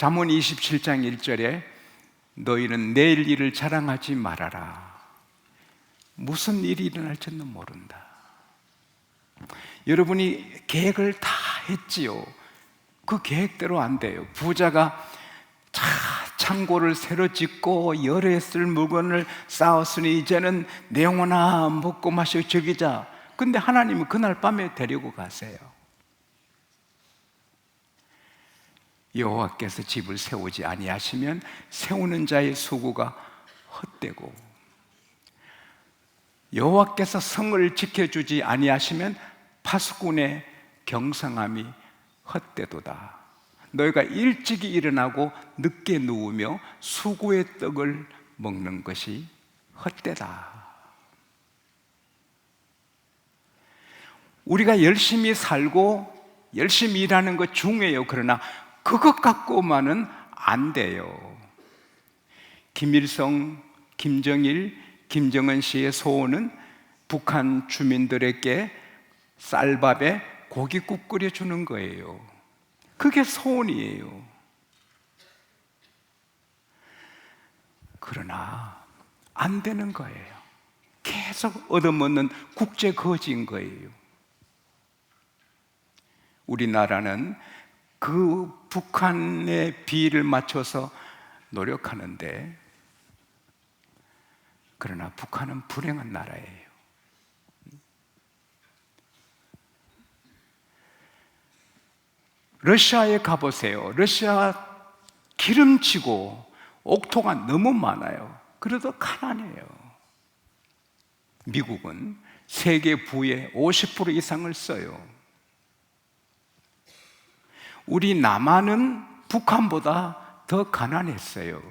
잠언 27장 1절에 너희는 내일 일을 자랑하지 말아라. 무슨 일이 일어날지는 모른다. 여러분이 계획을 다 했지요. 그 계획대로 안 돼요. 부자가 창고를 새로 짓고 여러 해 쓸 물건을 쌓았으니 이제는 내 영혼아 먹고 마시고 즐기자. 근데 하나님은 그날 밤에 데리고 가세요. 여호와께서 집을 세우지 아니하시면 세우는 자의 수고가 헛되고, 여호와께서 성을 지켜주지 아니하시면 파수꾼의 경성함이 헛되도다. 너희가 일찍이 일어나고 늦게 누우며 수고의 떡을 먹는 것이 헛되다. 우리가 열심히 살고 열심히 일하는 것 중요해요. 그러나 그것 갖고만은 안 돼요. 김일성, 김정일, 김정은 씨의 소원은 북한 주민들에게 쌀밥에 고깃국 끓여주는 거예요. 그게 소원이에요. 그러나 안 되는 거예요. 계속 얻어먹는 국제 거지인 거예요. 우리나라는 그 북한의 비를 맞춰서 노력하는데, 그러나 북한은 불행한 나라예요. 러시아에 가보세요. 러시아 기름지고 옥토가 너무 많아요. 그래도 가난해요. 미국은 세계 부의 50% 이상을 써요. 우리 남한은 북한보다 더 가난했어요.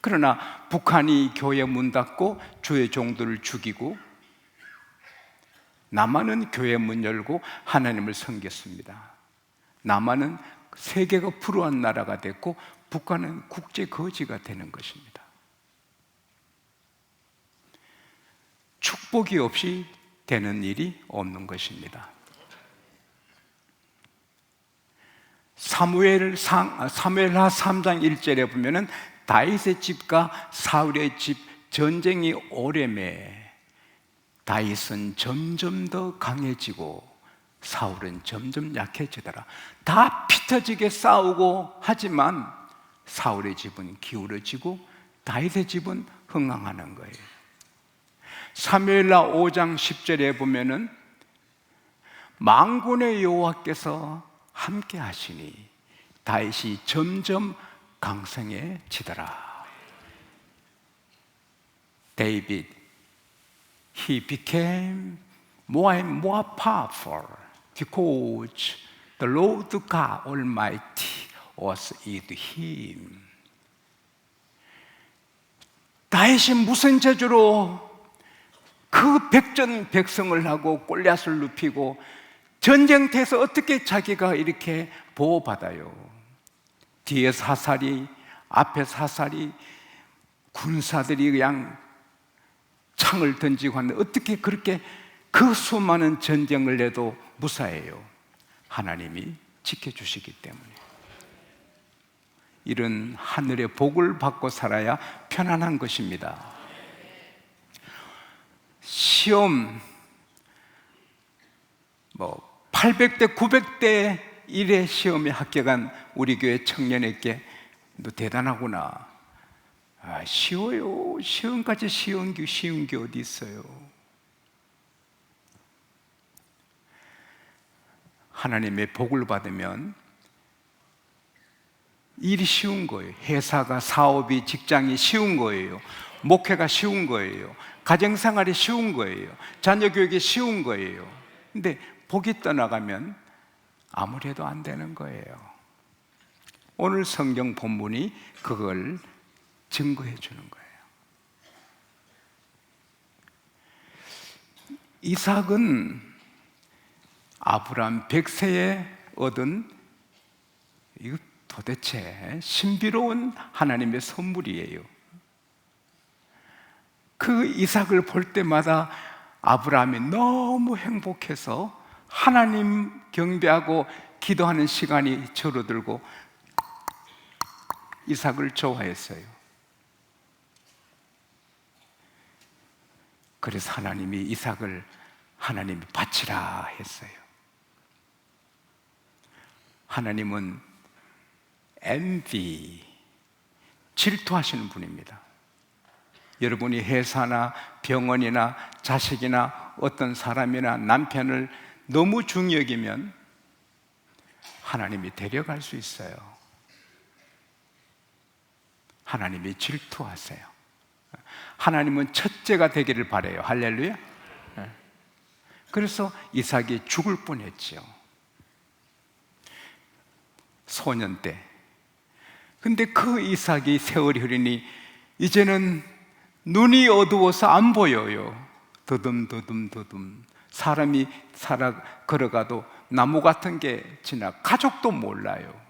그러나 북한이 교회 문 닫고 주의 종들을 죽이고, 남한은 교회 문 열고 하나님을 섬겼습니다. 남한은 세계가 불우한 나라가 됐고, 북한은 국제 거지가 되는 것입니다. 축복이 없이 되는 일이 없는 것입니다. 사무엘하 3장 1절에 보면은 다윗의 집과 사울의 집 전쟁이 오래매 다윗은 점점 더 강해지고 사울은 점점 약해지더라. 다 피터지게 싸우고 하지만 사울의 집은 기울어지고 다윗의 집은 흥황하는 거예요. 사무엘하 5장 10절에 보면은 만군의 여호와께서 함께 하시니 다윗이 점점 강성해지더라. David, he became more and more powerful because the Lord God Almighty was with him. 다윗이 무슨 재주로 그 백전백승을 하고 골리앗을 눕히고 전쟁터에서 어떻게 자기가 이렇게 보호받아요? 뒤에 사살이, 앞에 사살이, 군사들이 그냥 창을 던지고 하는데 어떻게 그렇게 그 수많은 전쟁을 해도 무사해요? 하나님이 지켜주시기 때문에. 이런 하늘의 복을 받고 살아야 편안한 것입니다. 시험 800대 900대 1의 시험에 합격한 우리 교회 청년에게 너 대단하구나. 쉬워요. 시험까지 쉬운 게 어디 있어요? 하나님의 복을 받으면 일이 쉬운 거예요. 회사가, 사업이, 직장이 쉬운 거예요. 목회가 쉬운 거예요. 가정생활이 쉬운 거예요. 자녀 교육이 쉬운 거예요. 근데 복이 떠나가면 아무래도 안 되는 거예요. 오늘 성경 본문이 그걸 증거해 주는 거예요. 이삭은 아브라함 100세에 얻은 이거 도대체 신비로운 하나님의 선물이에요. 그 이삭을 볼 때마다 아브라함이 너무 행복해서 하나님 경배하고 기도하는 시간이 줄어들고 이삭을 좋아했어요. 그래서 하나님이 이삭을 하나님이 바치라 했어요. 하나님은 envy, 질투하시는 분입니다. 여러분이 회사나 병원이나 자식이나 어떤 사람이나 남편을 너무 중히 여기면 하나님이 데려갈 수 있어요. 하나님이 질투하세요. 하나님은 첫째가 되기를 바라요. 할렐루야. 그래서 이삭이 죽을 뻔했지요. 소년 때. 근데 그 이삭이 세월이 흐르니 이제는 눈이 어두워서 안 보여요. 더듬더듬더듬. 사람이 걸어가도 나무 같은 게 지나 가족도 몰라요.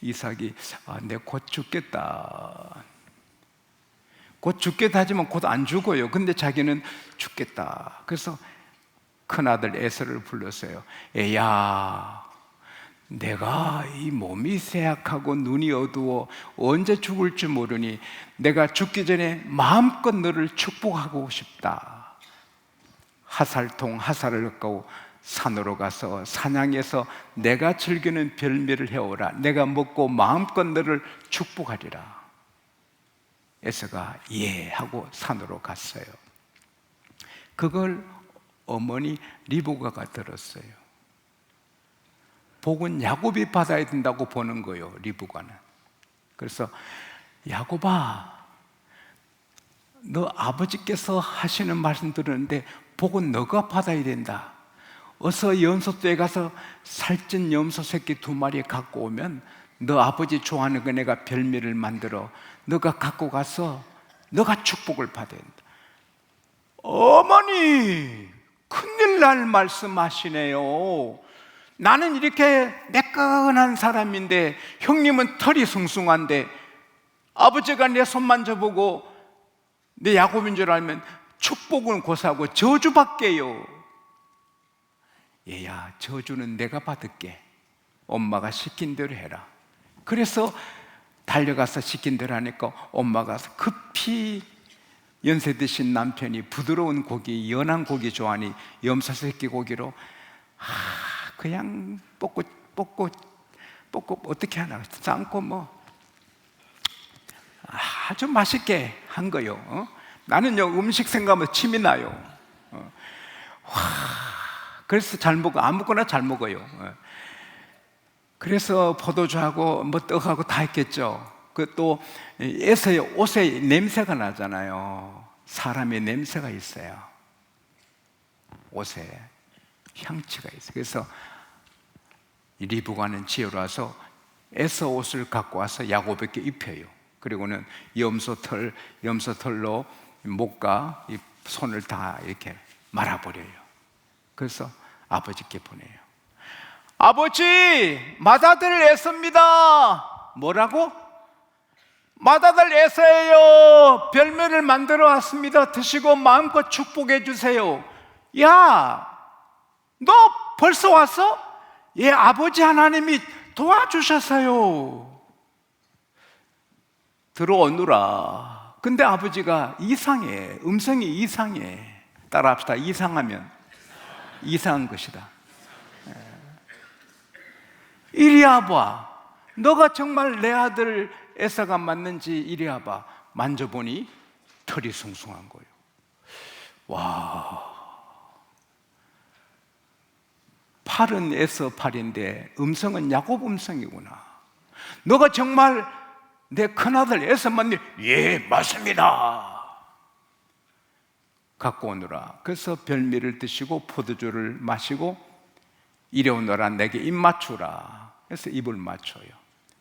이삭이 내 곧 죽겠다. 곧 죽겠다 하지만 곧 안 죽어요. 근데 자기는 죽겠다. 그래서 큰아들 에서를 불렀어요. 애야, 내가 이 몸이 쇠약하고 눈이 어두워 언제 죽을지 모르니 내가 죽기 전에 마음껏 너를 축복하고 싶다. 하살을 갖고 산으로 가서 사냥해서 내가 즐기는 별미를 해오라. 내가 먹고 마음껏 너를 축복하리라. 에서가 예 하고 산으로 갔어요. 그걸 어머니 리브가가 들었어요. 복은 야곱이 받아야 된다고 보는 거예요, 리브가는. 그래서 야곱아, 너 아버지께서 하시는 말씀 들었는데 복은 너가 받아야 된다. 어서 염소떼에 가서 살찐 염소 새끼 2마리 갖고 오면 너 아버지 좋아하는 거 내가 별미를 만들어 너가 갖고 가서 너가 축복을 받아야 된다. 어머니, 큰일 날 말씀하시네요. 나는 이렇게 매끈한 사람인데 형님은 털이 숭숭한데 아버지가 내 손 만져보고 내 야곱인 줄 알면 축복은 고사하고 저주받게요. 얘야, 저주는 내가 받을게. 엄마가 시킨 대로 해라. 그래서 달려가서 시킨 대로 하니까 엄마가 급히 연세 드신 남편이 부드러운 고기, 연한 고기 좋아하니 염소 새끼 고기로 그냥 볶고 어떻게 하나 삶고 뭐 아주 맛있게 한 거요. 나는요 음식 생각하면 침이 나요. 그래서 잘 먹어. 아무거나 잘 먹어요. 그래서 포도주하고 뭐 떡하고 다 했겠죠. 그 또 에서의 옷에 냄새가 나잖아요. 사람의 냄새가 있어요. 옷에 향취가 있어요. 그래서 리브가는 지혜로 와서 에서 옷을 갖고 와서 야곱에게 입혀요. 그리고는 염소털로 목과 이 손을 다 이렇게 말아버려요. 그래서 아버지께 보내요. 아버지, 맏아들 에서입니다. 뭐라고? 맏아들 에서예요. 별미를 만들어 왔습니다. 드시고 마음껏 축복해 주세요. 야, 너 벌써 왔어? 예, 아버지 하나님이 도와주셨어요. 들어오느라. 근데 아버지가 이상해. 음성이 이상해. 따라합시다. 이상하면 이상한 것이다. 이리 와봐. 너가 정말 내 아들 에서가 맞는지 이리 와봐. 만져보니 털이 숭숭한 거예요. 와, 팔은 에서 팔인데 음성은 야곱 음성이구나. 너가 정말 내 큰아들 에서 맞니? 예, 맞습니다. 갖고 오느라. 그래서 별미를 드시고 포도주를 마시고 이리 오너라, 내게 입 맞추라. 그래서 입을 맞춰요.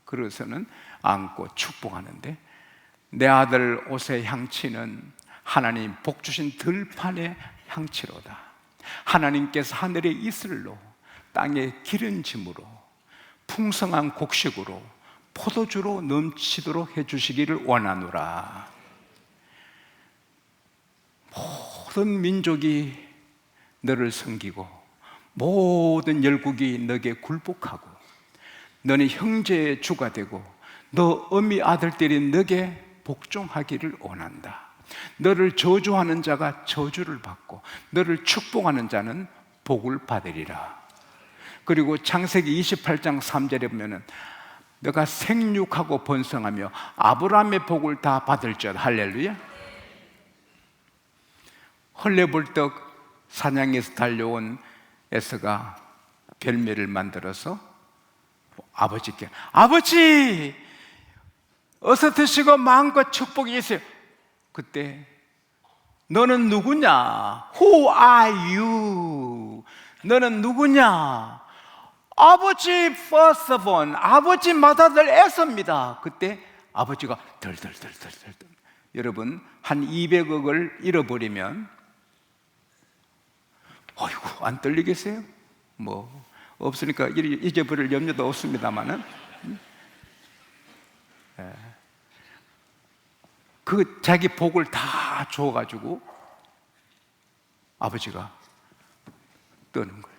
그래서는 안고 축복하는데, 내 아들 옷의 향취는 하나님 복 주신 들판의 향취로다. 하나님께서 하늘의 이슬로 땅의 기름짐으로 풍성한 곡식으로 포도주로 넘치도록 해주시기를 원하노라. 모든 민족이 너를 섬기고 모든 열국이 너에게 굴복하고 너는 형제의 주가 되고 너 어미 아들들이 너에게 복종하기를 원한다. 너를 저주하는 자가 저주를 받고 너를 축복하는 자는 복을 받으리라. 그리고 창세기 28장 3절에 보면은 너가 생육하고 번성하며 아브라함의 복을 다 받을지어다. 할렐루야. 헐레벌떡 사냥에서 달려온 에서가 별매를 만들어서 아버지께, 아버지 어서 드시고 마음껏 축복이 있어요. 그때 너는 누구냐? Who are you? 너는 누구냐? 아버지 firstborn, 아버지 맏아들 에서입니다. 그때 아버지가 덜덜덜덜덜. 여러분 한 200억을 잃어버리면 어이구 안 떨리겠어요? 뭐 없으니까 잊어버릴 염려도 없습니다만은 그 자기 복을 다 줘가지고 아버지가 떠는 거예요.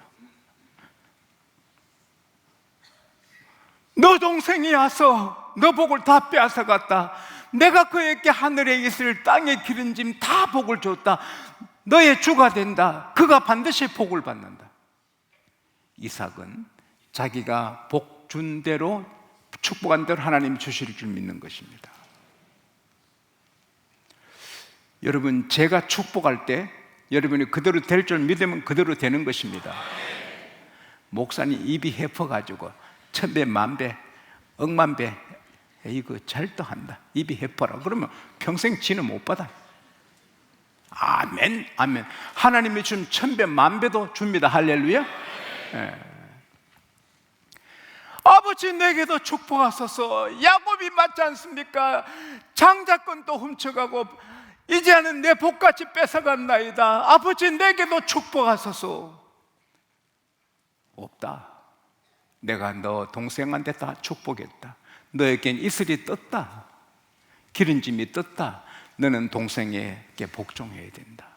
너 동생이 와서 너 복을 다 빼앗아갔다. 내가 그에게 하늘에 있을 땅의 기름짐 다 복을 줬다. 너의 주가 된다. 그가 반드시 복을 받는다. 이삭은 자기가 복 준 대로 축복한 대로 하나님 주실 줄 믿는 것입니다. 여러분 제가 축복할 때 여러분이 그대로 될 줄 믿으면 그대로 되는 것입니다. 목사님 입이 해퍼가지고 천배 만배 억만배 이거 잘도 한다 입이 해퍼라 그러면 평생 지는 못 받아요. 아멘 아멘. 하나님이 준 천배 만배도 줍니다. 할렐루야. 아버지 내게도 축복하소서. 야곱이 맞지 않습니까? 장자권도 훔쳐가고 이제는 내 복같이 뺏어간나이다. 아버지 내게도 축복하소서. 없다. 내가 너 동생한테 다 축복했다. 너에겐 이슬이 떴다. 기름짐이 떴다. 너는 동생에게 복종해야 된다.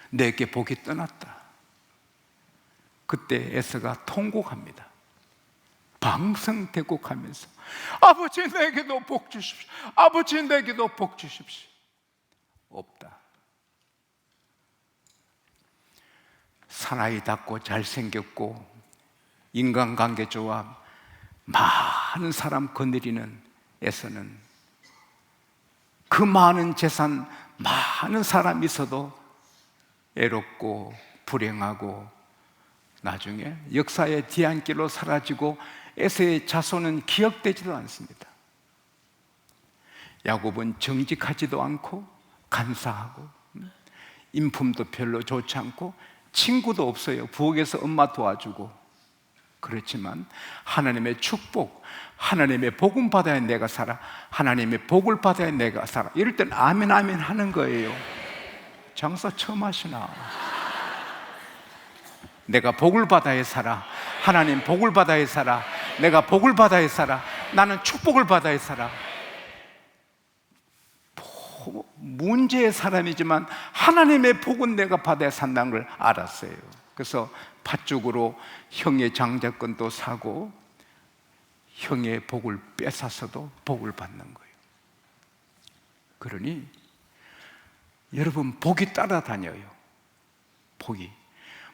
너에게 복이 떠났다. 그때 에서가 통곡합니다. 방성대곡하면서 아버지 내게도 복 주십시오. 아버지 내게도 복 주십시오. 없다. 사나이답고 잘생겼고 인간관계 좋아 많은 사람 거느리는 에서는 그 많은 재산 많은 사람이 있어도 애롭고 불행하고 나중에 역사의 뒤안길로 사라지고 에서의 자손은 기억되지도 않습니다. 야곱은 정직하지도 않고 간사하고 인품도 별로 좋지 않고 친구도 없어요. 부엌에서 엄마 도와주고. 그렇지만 하나님의 축복, 하나님의 복음 받아야 내가 살아, 하나님의 복을 받아야 내가 살아. 이럴 땐 아멘 아멘 하는 거예요. 장사 처음 하시나? 내가 복을 받아야 살아. 하나님 복을 받아야 살아. 내가 복을 받아야 살아. 나는 축복을 받아야 살아. 문제의 사람이지만 하나님의 복은 내가 받아야 산다는 걸 알았어요. 그래서 팥죽으로 형의 장자권도 사고 형의 복을 뺏어서도 복을 받는 거예요. 그러니 여러분 복이 따라다녀요. 복이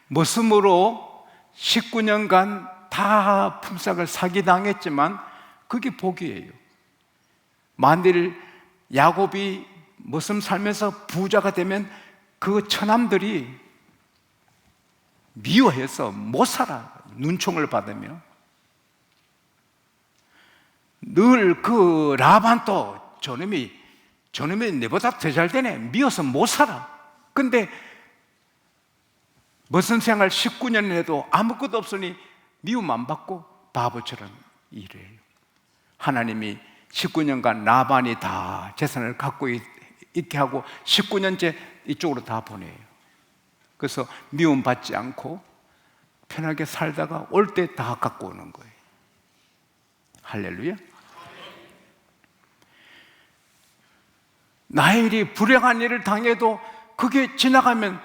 머슴으로 19년간 다 품삯을 사기당했지만 그게 복이에요. 만일 야곱이 머슴 살면서 부자가 되면 그 처남들이 미워해서 못 살아. 눈총을 받으며 늘 그 라반도 저놈이 내보다 더 잘 되네. 미워서 못 살아. 근데 머슴 생활 19년 해도 아무것도 없으니 미움 안 받고 바보처럼 일해요. 하나님이 19년간 라반이 다 재산을 갖고 있게 하고 19년째 이쪽으로 다 보내요. 그래서 미움 받지 않고 편하게 살다가 올 때 다 갖고 오는 거예요. 할렐루야. 라헬이 불행한 일을 당해도 그게 지나가면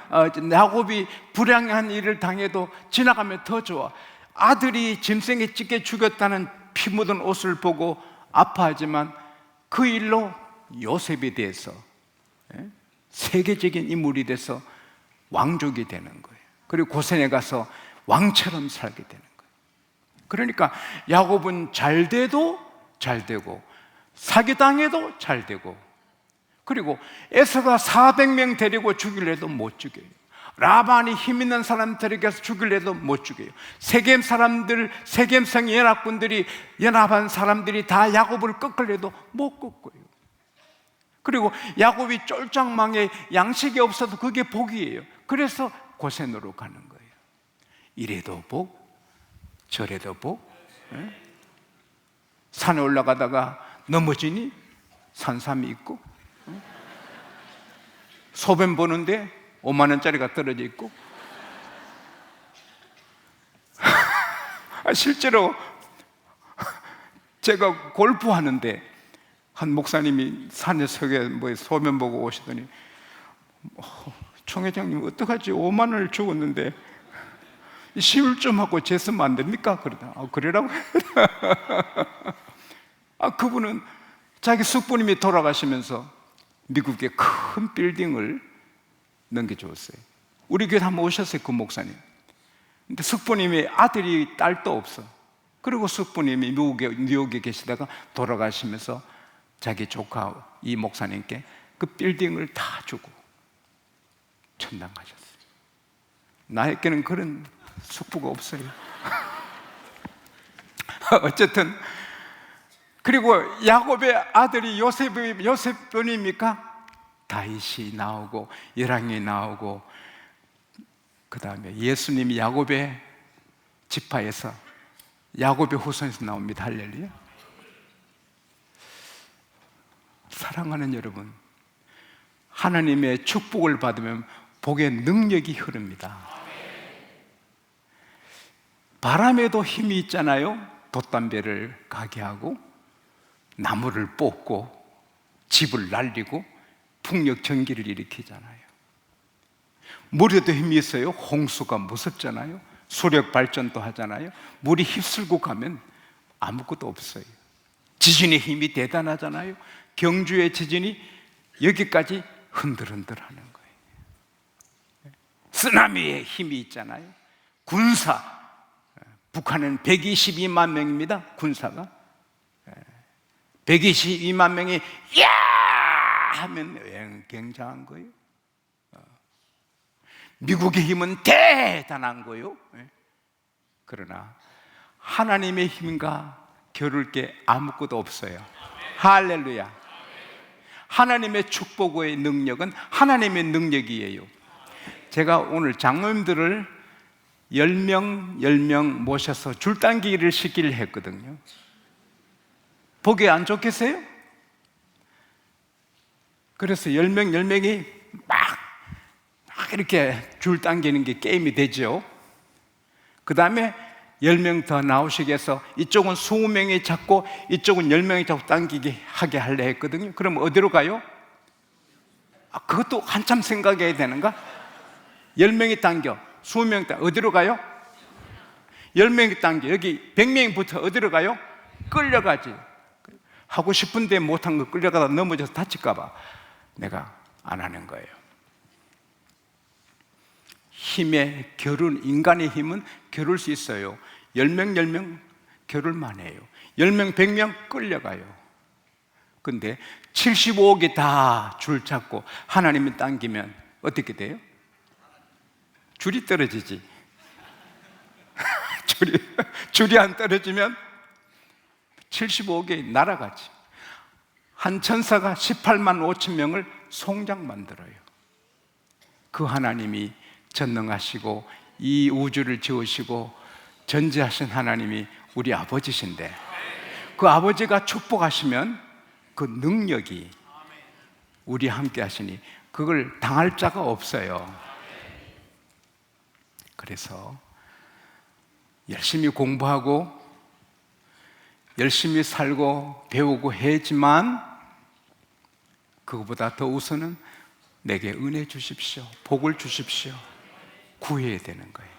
야곱이 불행한 일을 당해도 지나가면 더 좋아. 아들이 짐승에 찢겨 죽였다는 피 묻은 옷을 보고 아파하지만 그 일로 요셉에 대해서 세계적인 인물이 돼서 왕족이 되는 거예요. 그리고 고센에 가서 왕처럼 살게 되는 거예요. 그러니까 야곱은 잘 돼도 잘 되고 사기당해도 잘 되고, 그리고 에서가 400명 데리고 죽이려도 못 죽여요. 라반이 힘 있는 사람들에게서 죽이려도 못 죽여요. 세겜 사람들, 세겜성 연합군들이, 연합한 사람들이 다 야곱을 꺾으려도 못 꺾어요. 그리고 야곱이 쫄짝망에 양식이 없어도 그게 복이에요. 그래서 고센으로 가는 거예요. 이래도 복, 저래도 복. 산에 올라가다가 넘어지니 산삼이 있고, 소변 보는데 5만 원짜리가 떨어져 있고. 실제로 제가 골프하는데 한 목사님이 산에서 소변 보고 오시더니 총 회장님 어떡하지? 5만 원을 죽었는데 시울 좀 하고 재쓰면 안 됩니까? 그러다. 그래라고. 그분은 자기 숙부님이 돌아가시면서 미국의 큰 빌딩을 넘겨주었어요. 우리 교회 한번 오셨어요, 그 목사님. 근데 숙부님이 아들이 딸도 없어. 그리고 숙부님이 뉴욕에 계시다가 돌아가시면서 자기 조카 이 목사님께 그 빌딩을 다 주고 천당 가셨어요. 나에게는 그런 숙부가 없어요. 어쨌든, 그리고 야곱의 아들이 요셉뿐입니까? 다윗이 나오고 열왕이 나오고, 그 다음에 예수님이 야곱의 지파에서, 야곱의 후손에서 나옵니다. 할렐루야. 사랑하는 여러분, 하나님의 축복을 받으면 복의 능력이 흐릅니다. 바람에도 힘이 있잖아요. 돛담배를 가게 하고 나무를 뽑고 집을 날리고 풍력 전기를 일으키잖아요. 물에도 힘이 있어요. 홍수가 무섭잖아요. 수력 발전도 하잖아요. 물이 휩쓸고 가면 아무것도 없어요. 지진의 힘이 대단하잖아요. 경주의 지진이 여기까지 흔들흔들하는 거예요. 쓰나미의 힘이 있잖아요. 군사, 북한은 122만 명입니다. 군사가 122만 명이 야 하면 굉장한 거예요. 미국의 힘은 대단한 거예요. 그러나 하나님의 힘과 겨룰 게 아무것도 없어요. 할렐루야. 하나님의 축복의 능력은 하나님의 능력이에요. 제가 오늘 장로님들을 10명 모셔서 줄당기를 시키려 했거든요. 보기 안 좋겠어요? 그래서 10명이 막 이렇게 줄 당기는 게 게임이 되죠. 그 다음에 10명 더 나오시게 해서 이쪽은 20명이 잡고 이쪽은 10명이 잡고 당기게 하게 하려 했거든요. 그럼 어디로 가요? 그것도 한참 생각해야 되는가? 10명이 당겨, 20명이 당겨, 어디로 가요? 10명이 당겨, 여기 100명이 붙어, 어디로 가요? 끌려가지. 하고 싶은데 못한 거 끌려가다 넘어져서 다칠까봐 내가 안 하는 거예요. 힘의 겨룰, 인간의 힘은 겨룰 수 있어요. 10명 겨룰만 해요. 10명, 100명 끌려가요. 근데 75억이 다 줄 잡고 하나님이 당기면 어떻게 돼요? 줄이 떨어지지. 줄이 안 떨어지면 75억이 날아가지. 한 천사가 18만 5천 명을 송장 만들어요. 그 하나님이 전능하시고 이 우주를 지으시고 전지하신 하나님이 우리 아버지신데, 그 아버지가 축복하시면 그 능력이 우리 함께 하시니 그걸 당할 자가 없어요. 그래서 열심히 공부하고 열심히 살고 배우고 해야지만 그것보다 더 우선은 내게 은혜 주십시오, 복을 주십시오, 구해야 되는 거예요.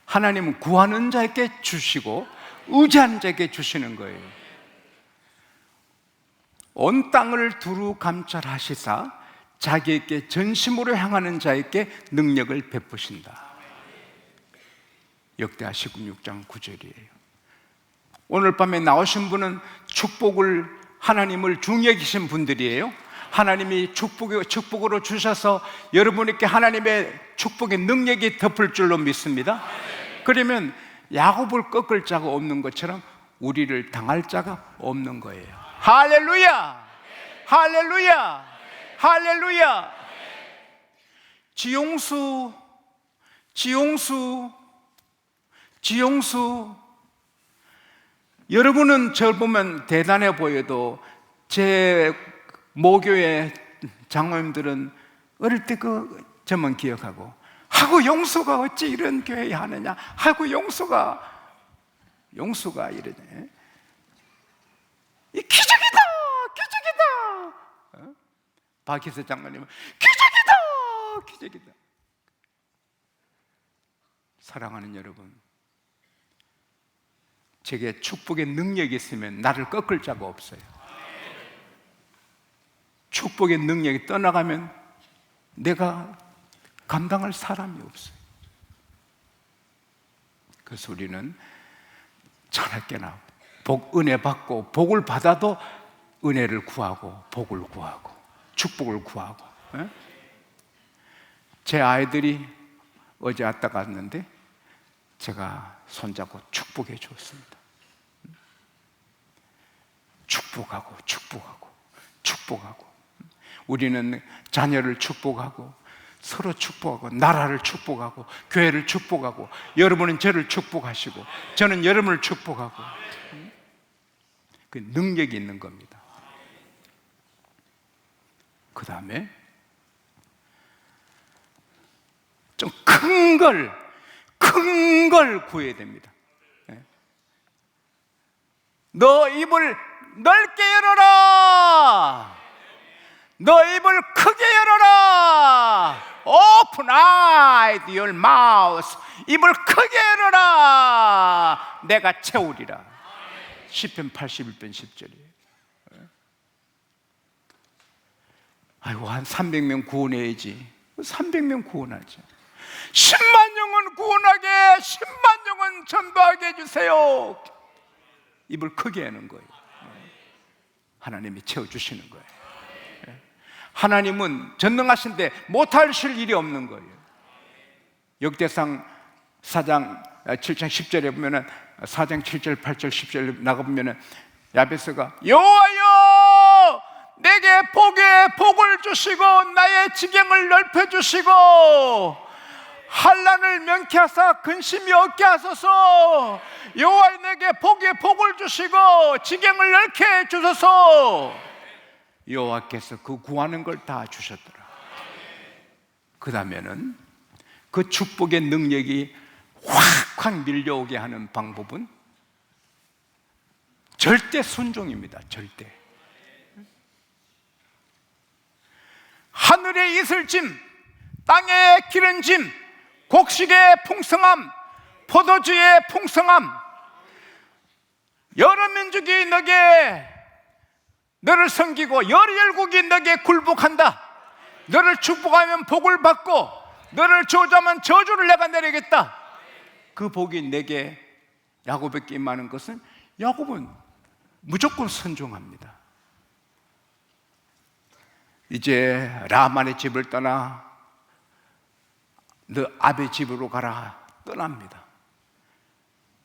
하나님은 구하는 자에게 주시고 의지하는 자에게 주시는 거예요. 온 땅을 두루 감찰하시사 자기에게 전심으로 향하는 자에게 능력을 베푸신다. 역대하 16장 9절이에요. 오늘 밤에 나오신 분은 축복을, 하나님을 중요히 여기신 분들이에요. 하나님이 축복으로 주셔서 여러분에게 하나님의 축복의 능력이 덮을 줄로 믿습니다. 그러면 야곱을 꺾을 자가 없는 것처럼 우리를 당할 자가 없는 거예요. 할렐루야! 할렐루야! 할렐루야! 지용수, 여러분은 저 보면 대단해 보여도 제 모교의 장로님들은 어릴 때 저만 기억하고, 하고 용수가 어찌 이런 교회에 하느냐, 하고 용수가 이러네. 이 기적이다, 기적이다. 박희서 장로님은 기적이다. 사랑하는 여러분, 제게 축복의 능력이 있으면 나를 꺾을 자가 없어요. 축복의 능력이 떠나가면 내가 감당할 사람이 없어요. 그래서 우리는 자나깨나 은혜 받고, 복을 받아도 은혜를 구하고, 복을 구하고, 축복을 구하고. 제 아이들이 어제 왔다 갔는데 제가 손잡고 축복해 줬습니다. 축복하고. 우리는 자녀를 축복하고, 서로 축복하고, 나라를 축복하고, 교회를 축복하고, 여러분은 저를 축복하시고, 저는 여러분을 축복하고. 그 능력이 있는 겁니다. 그 다음에 좀 큰 걸 구해야 됩니다. 너 입을 넓게 열어라. 너 입을 크게 열어라. Open wide your mouth. 입을 크게 열어라. 내가 채우리라. 시편 81편 10절이에요. 아이고, 한 300명 구원해야지. 300명 구원하죠. 10만 영혼 구원하게, 10만 영혼 전도하게 해주세요. 입을 크게 하는 거예요. 하나님이 채워주시는 거예요. 하나님은 전능하신데 못하실 일이 없는 거예요. 역대상 4장 7장 10절에 보면은, 4장 7절 8절 10절 나가보면은 야베스가 여호와여 내게 복을 주시고 나의 지경을 넓혀주시고 환난을 면케하사 근심이 없게 하소서. 여호와 내게 복을 주시고 지경을 넓게 해 주소서. 여호와께서 그 구하는 걸 다 주셨더라. 그 다음에는 그 축복의 능력이 확 밀려오게 하는 방법은 절대 순종입니다. 절대. 하늘의 이슬짐, 땅의 기름짐, 곡식의 풍성함, 포도주의 풍성함, 여러 민족이 너를 섬기고 여러 열국이 너에게 굴복한다. 너를 축복하면 복을 받고 너를 저주하면 저주를 내가 내리겠다. 그 복이 내게, 야곱에게 임하는 것은, 야곱은 무조건 순종합니다. 이제 라만의 집을 떠나 너 아베 집으로 가라 떠납니다.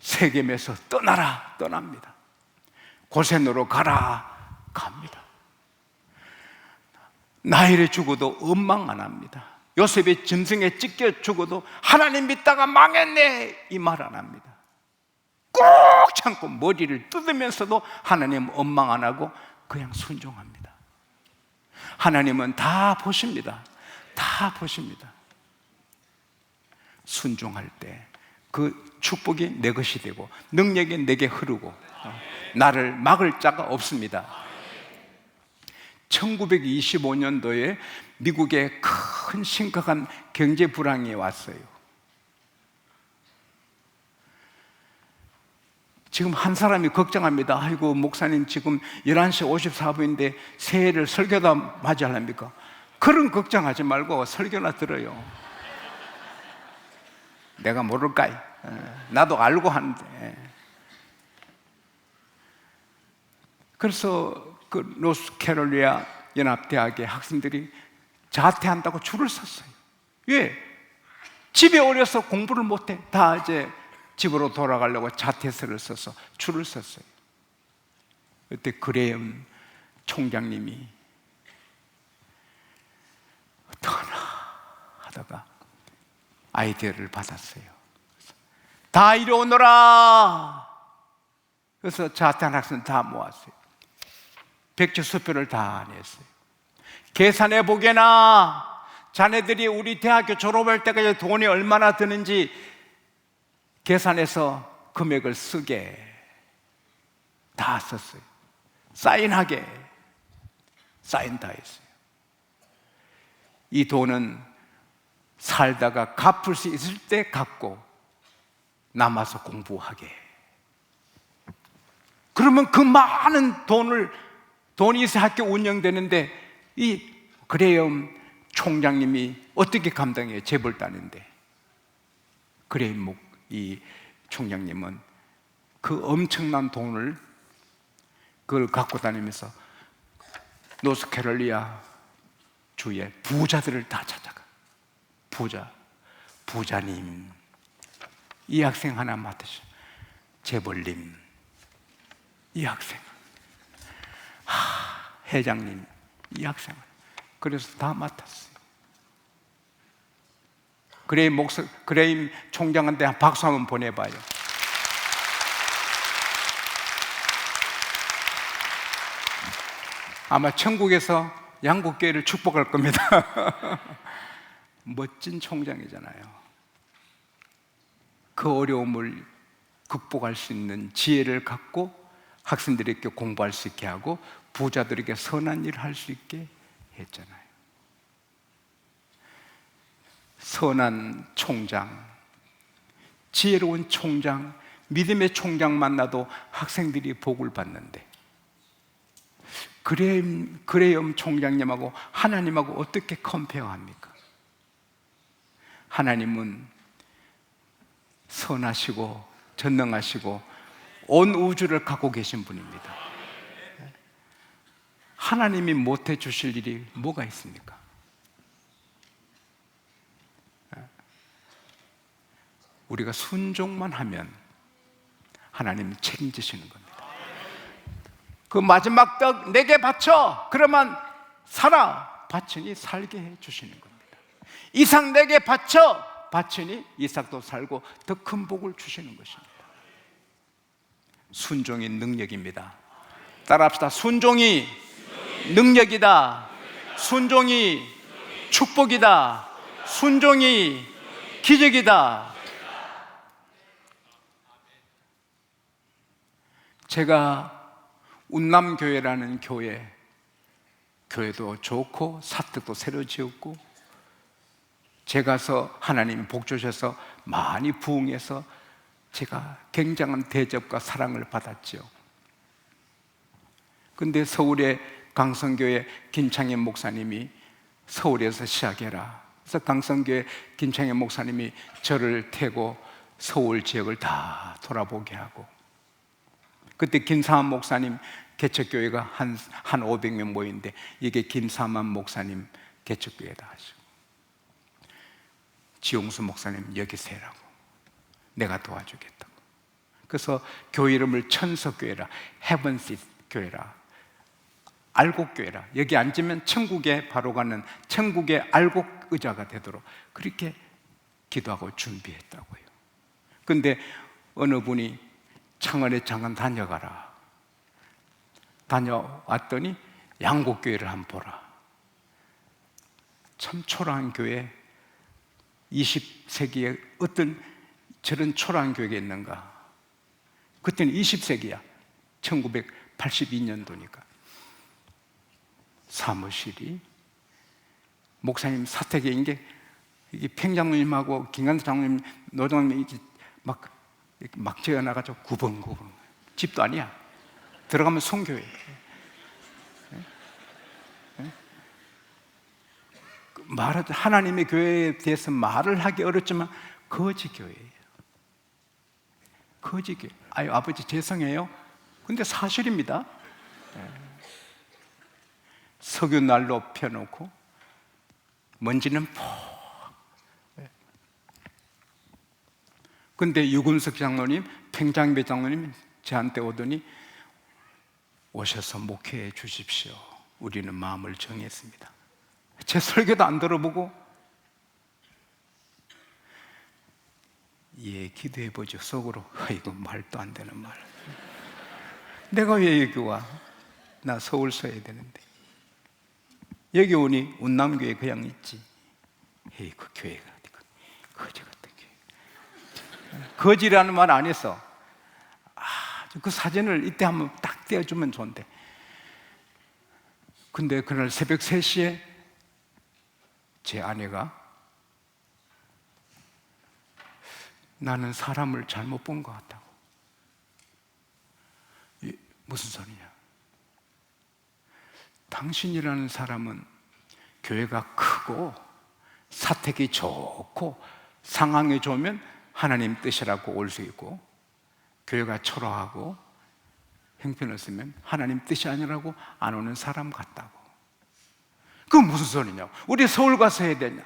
세겜에서 떠납니다. 고센으로 가라 갑니다. 나일에 죽어도 원망 안 합니다. 요셉의 짐승에 찢겨 죽어도 하나님 믿다가 망했네 이 말 안 합니다. 꼭 참고 머리를 뜯으면서도 하나님 원망 안 하고 그냥 순종합니다. 하나님은 다 보십니다. 다 보십니다. 순종할 때 그 축복이 내 것이 되고 능력이 내게 흐르고 나를 막을 자가 없습니다. 1925년도에 미국에 큰 심각한 경제 불황이 왔어요. 지금 한 사람이 걱정합니다. 아이고, 목사님 지금 11시 54분인데 새해를 설교다 맞이하랍니까? 그런 걱정하지 말고 설교나 들어요. 내가 모를까? 나도 알고 하는데. 그래서 그 노스캐롤리아 연합대학의 학생들이 자퇴한다고 줄을 섰어요. 왜? 집에 어려서 공부를 못해. 다 이제 집으로 돌아가려고 자퇴서를 써서 줄을 섰어요. 그때 그레엄 총장님이 어떡하나 하다가 아이디어를 받았어요. 다 이리 오너라. 그래서 자퇴한 학생 다 모았어요. 백지 수표를 다 냈어요. 계산해 보게나 자네들이 우리 대학교 졸업할 때까지 돈이 얼마나 드는지 계산해서 금액을 쓰게. 다 썼어요. 사인하게. 사인 다 했어요. 이 돈은 살다가 갚을 수 있을 때 갚고 남아서 공부하게. 그러면 그 많은 돈이 있어 학교 운영되는데 이 그레엄 총장님이 어떻게 감당해요? 재벌 따는데. 그레엄 이 총장님은 그 엄청난 돈을 그걸 갖고 다니면서 노스캐롤리아 주의 부자들을 다 찾아가. 부자님, 이 학생 하나 맡으셔. 재벌님, 이 학생, 회장님, 이 학생. 그래서 다 맡았어요. 그레임 총장한테 박수 한번 보내봐요. 아마 천국에서 양국교회를 축복할 겁니다. 멋진 총장이잖아요. 그 어려움을 극복할 수 있는 지혜를 갖고 학생들에게 공부할 수 있게 하고 부자들에게 선한 일을 할 수 있게 했잖아요. 선한 총장, 지혜로운 총장, 믿음의 총장 만나도 학생들이 복을 받는데 그레엄 총장님하고 하나님하고 어떻게 컴페어합니까? 하나님은 선하시고 전능하시고 온 우주를 갖고 계신 분입니다. 하나님이 못해 주실 일이 뭐가 있습니까? 우리가 순종만 하면 하나님이 책임지시는 겁니다. 그 마지막 떡 내게 바쳐 그러면 살아 바치니 살게 해 주시는 겁니다. 이삭 내게 바쳐 바치니 이삭도 살고 더 큰 복을 주시는 것입니다. 순종이 능력입니다. 따라합시다. 순종이 능력이다. 순종이 축복이다. 순종이 기적이다. 제가 운남교회라는 교회도 좋고 사택도 새로 지었고 제가서 하나님이 복 주셔서 많이 부흥해서 제가 굉장한 대접과 사랑을 받았죠. 근데 서울의 강성교회 김창현 목사님이 서울에서 시작해라. 그래서 강성교회 김창현 목사님이 저를 태고 서울 지역을 다 돌아보게 하고 그때 김사만 목사님 개척교회가 한 500명 모이는데 이게 김사만 목사님 개척교회다 하시고 지용수 목사님 여기서 해라고 내가 도와주겠다고. 그래서 교회 이름을 천석교회라, 헤븐시 교회라, 알곡교회라, 여기 앉으면 천국에 바로 가는 천국의 알곡 의자가 되도록 그렇게 기도하고 준비했다고요. 근데 어느 분이 창원에 잠깐 다녀가라. 다녀왔더니 양곡교회를 한번 보라. 참 초라한 교회, 20세기에 어떤 저런 초라한 교회가 있는가. 그때는 20세기야 1982년도니까 사무실이 목사님 사택인 게 이게 팽장님하고 김관수 장로님, 노장님이 막 지어나가지고 구벙구벙 집도 아니야. 들어가면 성교회. 말하자 하나님의 교회에 대해서 말을 하기 어렵지만 거지 교회예요. 거지 교회. 아유 아버지 죄송해요. 근데 사실입니다. 석유 난로 펴놓고 먼지는 푹. 근데 유금석 장로님, 팽장배 장로님 저한테 오더니 오셔서 목회해 주십시오. 우리는 마음을 정했습니다. 제 설교도 안 들어보고 예 기도해보죠. 속으로 이거 말도 안 되는 말. 내가 왜 여기 와? 나 서울 서야 되는데. 여기 오니 운남교회 그냥 있지. 에이 그 교회가 거지 같은 교회. 거지라는 말 안 했어. 그 사진을 이때 한번 딱 떼어주면 좋은데. 근데 그날 새벽 3시에 제 아내가 나는 사람을 잘못 본 것 같다고. 무슨 소리냐? 당신이라는 사람은 교회가 크고 사택이 좋고 상황이 좋으면 하나님 뜻이라고 올 수 있고, 교회가 초라하고 형편없으면 하나님 뜻이 아니라고 안 오는 사람 같다고. 그건 무슨 소리냐? 우리 서울 가서 해야 되냐?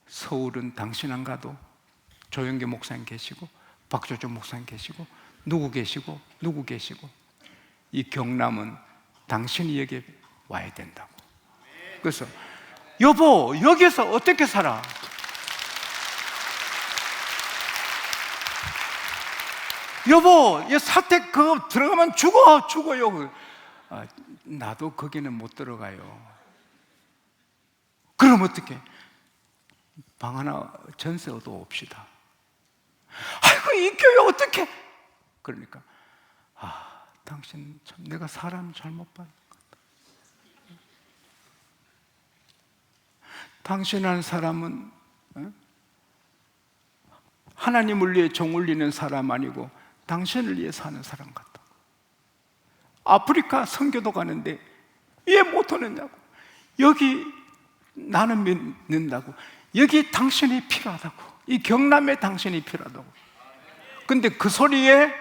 서울은 당신 안 가도 조영계 목사님 계시고 박조조 목사님 계시고 누구 계시고 누구 계시고, 이 경남은 당신이 여기 와야 된다고. 그래서 여보 여기서 어떻게 살아? 여보 이 사택 그거 들어가면 죽어요. 나도 거기는 못 들어가요. 그럼 어떻게? 방 하나 전세 얻어 옵시다. 아이고 이 교회 어떻게? 그러니까 당신 참 내가 사람 잘못 봤는 것 같다. 당신이라는 사람은 하나님을 위해 종 울리는 사람 아니고 당신을 위해 사는 사람 같다. 아프리카 선교도 가는데 왜 못 오느냐고. 여기 나는 믿는다고. 여기 당신이 필요하다고. 이 경남에 당신이 필요하다고. 근데 그 소리에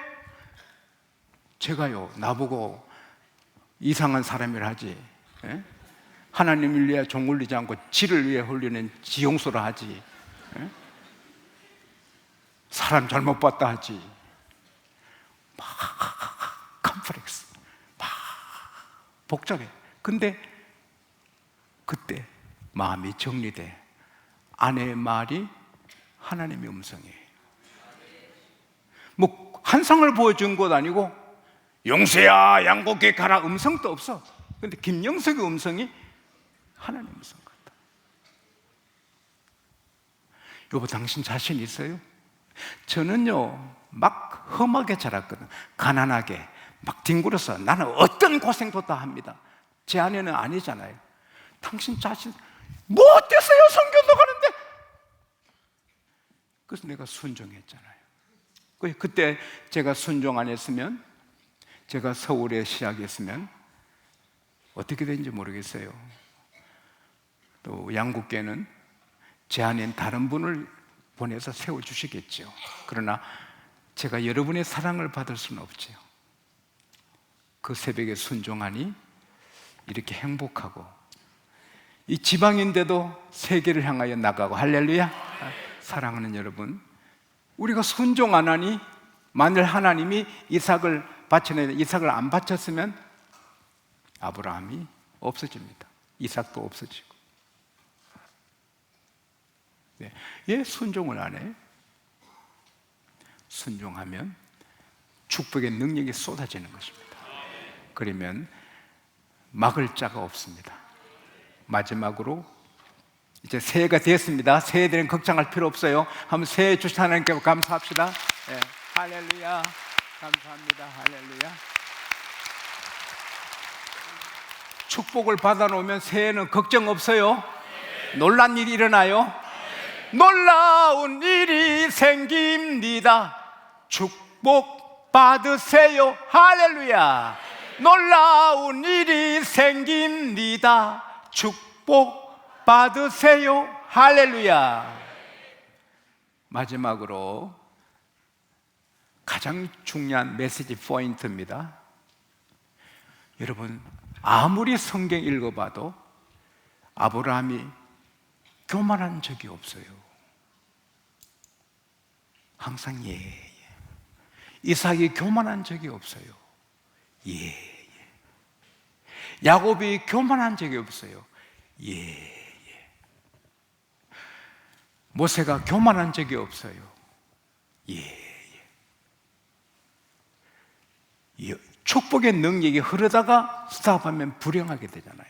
제가요 나보고 이상한 사람이라 하지, 하나님을 위해 종 울리지 않고 지를 위해 울리는 지용소라 하지, 사람 잘못 봤다 하지. 막 컴플렉스 막 복잡해. 근데 그때 마음이 정리돼. 아내의 말이 하나님의 음성이에요. 뭐 환상을 보여준 것 아니고 영세야 양곡에 가라 음성도 없어. 근데 김영석의 음성이 하나님의 음성 같다. 여보 당신 자신 있어요? 저는요 막 험하게 자랐거든. 가난하게 막 뒹굴어서 나는 어떤 고생도 다 합니다. 제 아내는 아니잖아요. 당신 자신 뭐 어땠어요? 선교도 가는데. 그래서 내가 순종했잖아요. 그때 제가 순종 안 했으면, 제가 서울에 시작했으면 어떻게 된지 모르겠어요. 또 양국계는 제 안엔 다른 분을 보내서 세워주시겠죠. 그러나 제가 여러분의 사랑을 받을 수는 없죠. 그 새벽에 순종하니 이렇게 행복하고, 이 지방인데도 세계를 향하여 나가고. 할렐루야. 사랑하는 여러분, 우리가 순종 안 하니 만일 하나님이 이삭을 바치는 이삭을 안 바쳤으면 아브라함이 없어집니다. 이삭도 없어지고. 네. 왜 순종을 안 해? 순종하면 축복의 능력이 쏟아지는 것입니다. 그러면 막을 자가 없습니다. 마지막으로 이제 새해가 됐습니다. 새해에 대한 걱정할 필요 없어요. 한번 새해 주신 하나님께 감사합시다. 네. 할렐루야. 감사합니다. 할렐루야. 축복을 받아놓으면 새해는 걱정 없어요. 놀란 일이 일어나요. 놀라운 일이 생깁니다. 축복 받으세요. 할렐루야. 놀라운 일이 생깁니다. 축복 받으세요. 할렐루야. 마지막으로 가장 중요한 메시지 포인트입니다. 여러분, 아무리 성경 읽어봐도 아브라함이 교만한 적이 없어요. 항상 예, 예. 이삭이 교만한 적이 없어요. 예, 예. 야곱이 교만한 적이 없어요. 예, 예. 모세가 교만한 적이 없어요. 예, 예. 축복의 능력이 흐르다가 스탑하면 불행하게 되잖아요.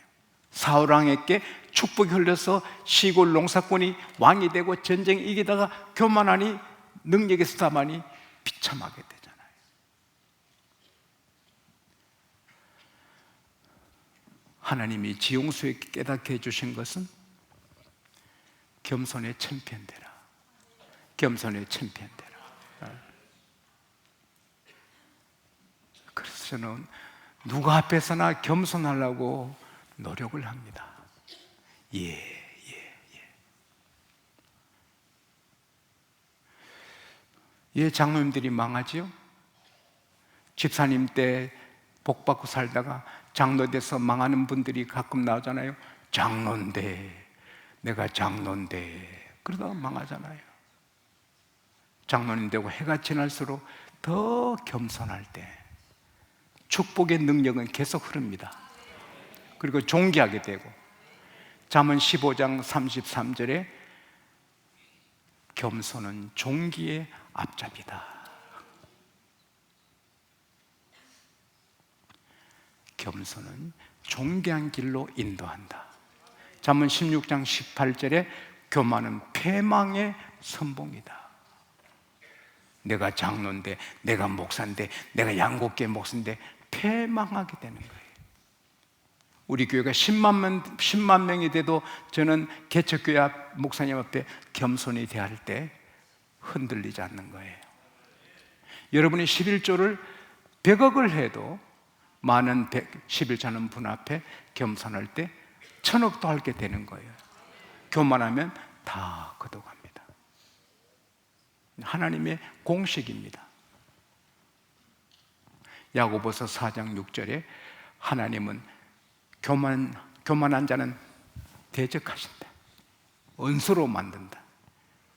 사울왕에게 축복이 흘러서 시골 농사꾼이 왕이 되고 전쟁 이기다가 교만하니 능력이 스탑하니 비참하게 되잖아요. 하나님이 지용수에 깨닫게 해주신 것은 겸손의 챔피언 되라. 겸손의 챔피언 되라. 그래서 저는 누구 앞에서나 겸손하려고 노력을 합니다. 예, 예, 예. 예, 장로님들이 망하지요? 집사님 때 복받고 살다가 장로 돼서 망하는 분들이 가끔 나오잖아요. 장로인데, 내가 장로인데, 그러다가 망하잖아요. 장로님 되고 해가 지날수록 더 겸손할 때 축복의 능력은 계속 흐릅니다. 그리고 존귀하게 되고, 잠언 15장 33절에 겸손은 존귀의 앞잡이다. 겸손은 존귀한 길로 인도한다. 잠언 16장 18절에 교만은 패망의 선봉이다. 내가 장로인데, 내가 목사인데, 내가 양곡교회 목사인데 패망하게 되는 거예요. 우리 교회가 10만 명이 돼도 저는 개척교회 앞 목사님 앞에 겸손히 대할 때 흔들리지 않는 거예요. 여러분이 11조를 100억을 해도 많은 11조는 분 앞에 겸손할 때 1000억도 하게 되는 거예요. 교만하면 다 걷어갑니다. 하나님의 공식입니다. 야고보서 4장 6절에 하나님은 교만한 자는 대적하신다. 은수로 만든다.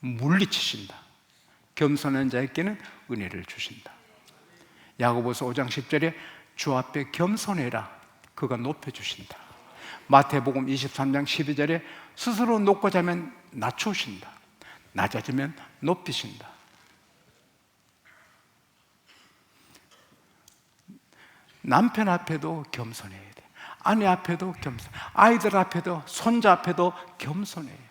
물리치신다. 겸손한 자에게는 은혜를 주신다. 야고보서 5장 10절에 주 앞에 겸손해라. 그가 높여주신다. 마태복음 23장 12절에 스스로 높고자 하면 낮추신다. 낮아지면 높이신다. 남편 앞에도 겸손해야 돼. 아내 앞에도 겸손, 아이들 앞에도, 손자 앞에도 겸손해야 돼.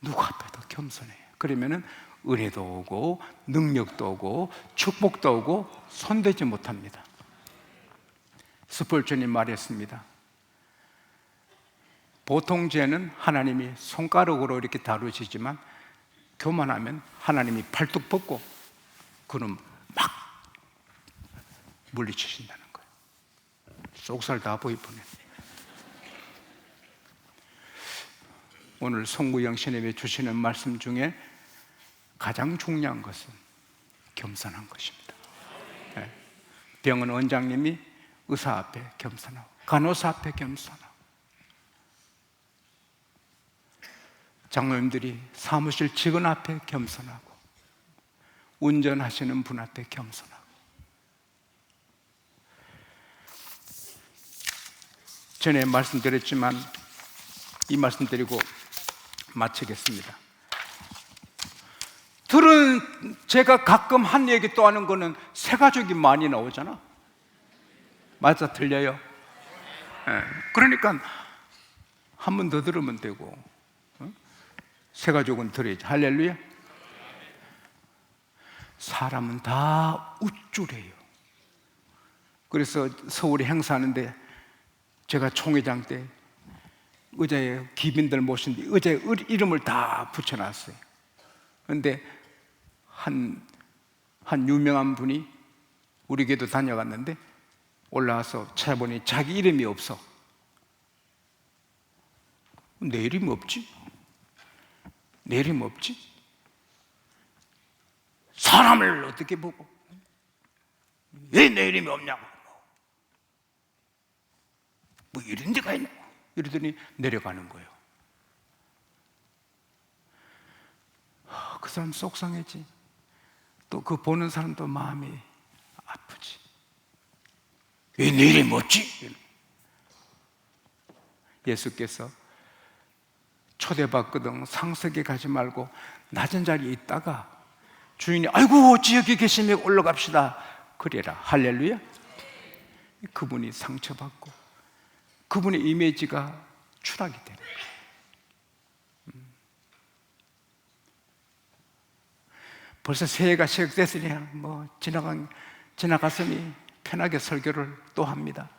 누구 앞에도 겸손해요. 그러면은 은혜도 오고 능력도 오고 축복도 오고 손대지 못합니다. 스폴전이 말했습니다. 보통 죄는 하나님이 손가락으로 이렇게 다루시지만 교만하면 하나님이 팔뚝 뻗고 그는 막 물리치신다는 거예요. 속살 다 보일 뻔했어요. 오늘 송구영 신임이 주시는 말씀 중에 가장 중요한 것은 겸손한 것입니다. 병원 원장님이 의사 앞에 겸손하고 간호사 앞에 겸손하고 장로님들이 사무실 직원 앞에 겸손하고 운전하시는 분 앞에 겸손하고 전에 말씀드렸지만 이 말씀 드리고 마치겠습니다. 제가 가끔 한 얘기 또 하는 거는 새가족이 많이 나오잖아. 맞아, 틀려요? 네. 그러니까 한 번 더 들으면 되고 새가족은 들어야지. 할렐루야. 사람은 다 우쭐해요. 그래서 서울에 행사하는데 제가 총회장 때 의자에 기빈들 모신데 의자에 이름을 다 붙여놨어요. 그런데 한 한 유명한 분이 우리 교회도 다녀갔는데 올라와서 찾아보니 자기 이름이 없어. 내 이름이 없지? 내 이름이 없지? 사람을 어떻게 보고 왜 내 이름이 없냐고, 뭐 이런 데가 있나, 이러더니 내려가는 거예요. 그 사람 속상했지. 또 그 보는 사람도 마음이 아프지. 왜 내 이름이 없지? 예수께서 초대받거든 상석에 가지 말고 낮은 자리에 있다가 주인이 아이고 어찌 여기 계시며 올라갑시다 그래라. 할렐루야. 그분이 상처받고 그분의 이미지가 추락이 되는 거예요. 벌써 새해가 시작됐으니 뭐 지나갔으니 편하게 설교를 또 합니다.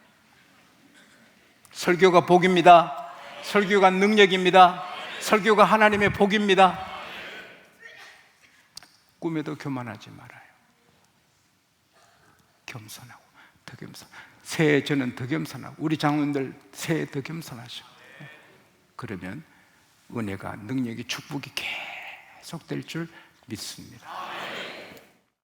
설교가 복입니다. 설교가 능력입니다. 설교가 하나님의 복입니다. 꿈에도 교만하지 말아요. 겸손하고 더 겸손. 새해 저는 더 겸손하고 우리 장로님들 새해 더 겸손하셔. 그러면 은혜가, 능력이, 축복이 계속될 줄 믿습니다.